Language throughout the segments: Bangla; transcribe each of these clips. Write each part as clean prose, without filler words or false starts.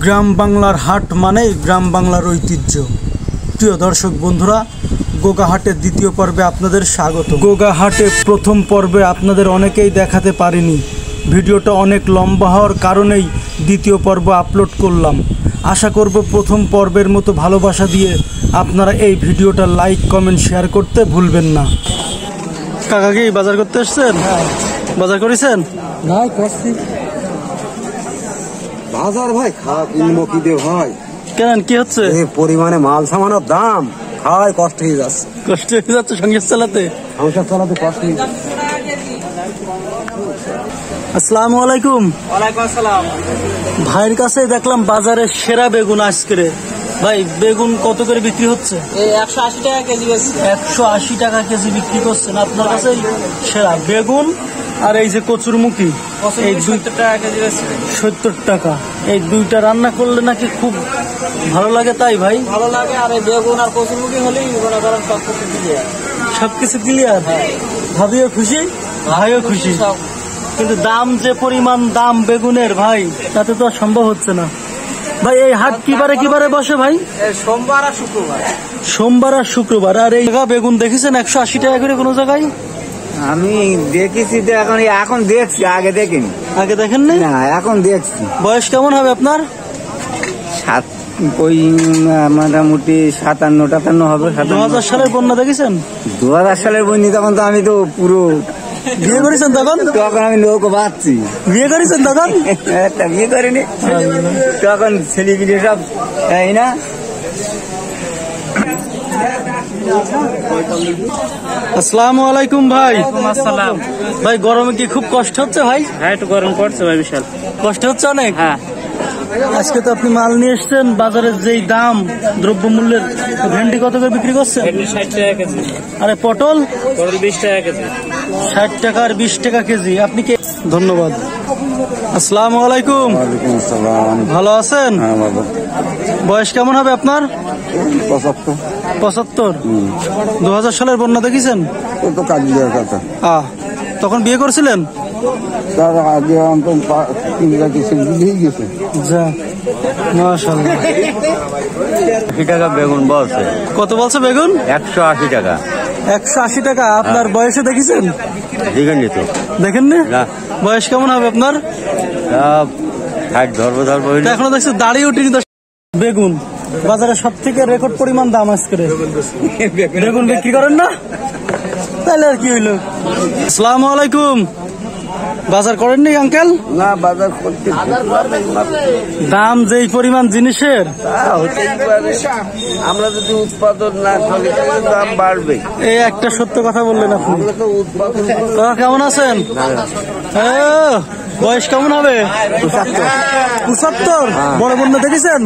গ্রাম বাংলার হাট মানেই গ্রাম বাংলার ঐতিহ্য। প্রিয় দর্শক বন্ধুরা, গোগাহাটের দ্বিতীয় পর্বে আপনাদের স্বাগত। গোগাহাটে প্রথম পর্বে আপনাদের অনেকেই দেখাতে পারিনি, ভিডিওটা অনেক লম্বা হওয়ার কারণেই দ্বিতীয় পর্ব আপলোড করলাম। আশা করব প্রথম পর্বের মতো ভালোবাসা দিয়ে আপনারা এই ভিডিওটা লাইক কমেন্ট শেয়ার করতে ভুলবেন না। কাকা কি বাজার করতে এসছেন? বাজার করেছেন? নাই করছি বাজার ভাই, খাওয়া কিনবো কি দে ভাই। কেন কি হচ্ছে? এই পরিমাণে মাল সামানের দাম খাওয়াই কষ্ট হয়ে যাচ্ছে। কষ্ট হয়ে যাচ্ছে সংসার চালাতে? সংসার চালাতে কষ্ট হয়ে যাচ্ছে। আসসালামু আলাইকুম। ওয়ালাইকুম আসসালাম। ভাইয়ের কাছে দেখলাম বাজারের সেরা বেগুন আজকে। ভাই বেগুন কত করে বিক্রি হচ্ছে? এই 180 টাকা কেজি আছে। 180 টাকা কেজি বিক্রি করছেন। আপনার কাছে সেরা বেগুন আর এই যে কচুরমুখী, এই 70 টাকা কেজি আছে। 70 টাকা। এই দুইটা রান্না করলে নাকি খুব ভালো লাগে, তাই ভাই? ভালো লাগে। আর এই বেগুন আর কচুরমুখী হলেই মনে করেন সবকিছু ক্লিয়ার। সবকিছু ক্লিয়ার। ভাবিও খুশি, ভাইও খুশি। কিন্তু দাম যে পরিমাণ দাম বেগুনের ভাই, তাতে তো সম্ভব হচ্ছে না। ভাই এই হাট কিবারে বসে ভাই? সোমবার আর শুক্রবার। সোমবার আর শুক্রবার। আর এই বেগুন দেখেছেন 180 টাকা করে কোনো জায়গায়? আমি দেখেছি তো, এখন দেখছি, আগে দেখিনি। আগে দেখেন না? এখন দেখছি। বয়স কেমন হবে আপনার? ওই মোটামুটি 57-58 হবে। 2000 সালের বন্যা দেখেছেন? 2000 সালের বন্যা, তখন তো আমি তো পুরো বিয়ে করেছেন তখন? তখন আমি নৌকো বাঁচছি। বিয়ে করেছেন তখন? বিয়ে করিনি তখন, ছেলেপিলে সব তাই না। আসসালামু আলাইকুম ভাই। আসসালাম। ভাই গরমে কি খুব কষ্ট হচ্ছে ভাই? হ্যাঁ, একটু গরম পড়ছে ভাই, বিশাল কষ্ট হচ্ছে অনেক। হ্যাঁ। আজকে তো আপনি মাল নিয়ে এসছেন, বাজারের যেই দাম দ্রব্যমূল্যের, ভেন্ডি কত করে বিক্রি করছেন? 60 টাকা কেজি। আরে পটল? 20 টাকা কেজি। 60 টাকা আর 20 টাকা কেজি। আপনি কি? ধন্যবাদ। আসসালামু আলাইকুম। ওয়ালাইকুম আসসালাম। ভালো আছেন? হ্যাঁ বাবা। বয়স কেমন হবে আপনার? 75। 2000 সালের বন্যা দেখেছেন? তো কাজ দেওয়ার কথা। তখন বিয়ে করছিলেন? তার আগে অন্তত 3 কিছু দিয়েই গেছে। যা মাশাআল্লাহ। 80 টাকা বেগুন বলছে। কত বলছে বেগুন? 180 টাকা। 180 টাকা। আপনার বয়সে দেখেছেন? দেখেননি তো। দেখেন না? বয়স কেমন হবে আপনার? ধরবো এখনো দেখছি দাঁড়িয়ে উঠিনি তো। বেগুন বাজারে সব থেকে রেকর্ড পরিমাণ দাম আজকে। বেগুন বিক্রি করেন না? তাহলে আর কি হইলো। আসসালামু আলাইকুম। বাজার করেননি আঙ্কেল? না, বাজার করতে দাম যেই পরিমাণ জিনিসের, আমরা যদি উৎপাদন না করি দাম বাড়বে। এই একটা সত্য কথা বললেন আপনি। আমরা তো উৎপাদন। কেমন আছেন? বয়স কেমন হবে? 75। বড় বন্যা দেখেছেন?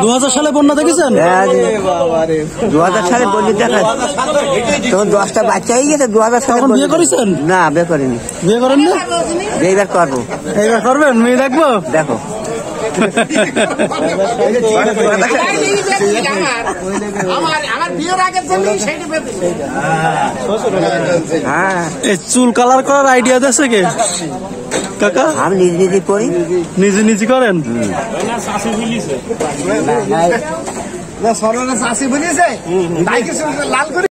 2000 সালে বন্যা দেখেছেন? 2000 সালে বন্যা দেখা তখন 10টা বাচ্চা হয়ে গেছে। 2000 সালে বিয়ে করেছেন? না, বিয়ে করিনি। বিয়ে করেন না? এইবার করবো। এইবার করবেন? মেয়ে দেখবো? দেখো হ্যাঁ, এই চুল কালার করার আইডিয়া দিয়েছে কে কাকা? আমি নিজে করি। নিজে করেন? না, সরলা চাষি বলিয়েছে লাল করে।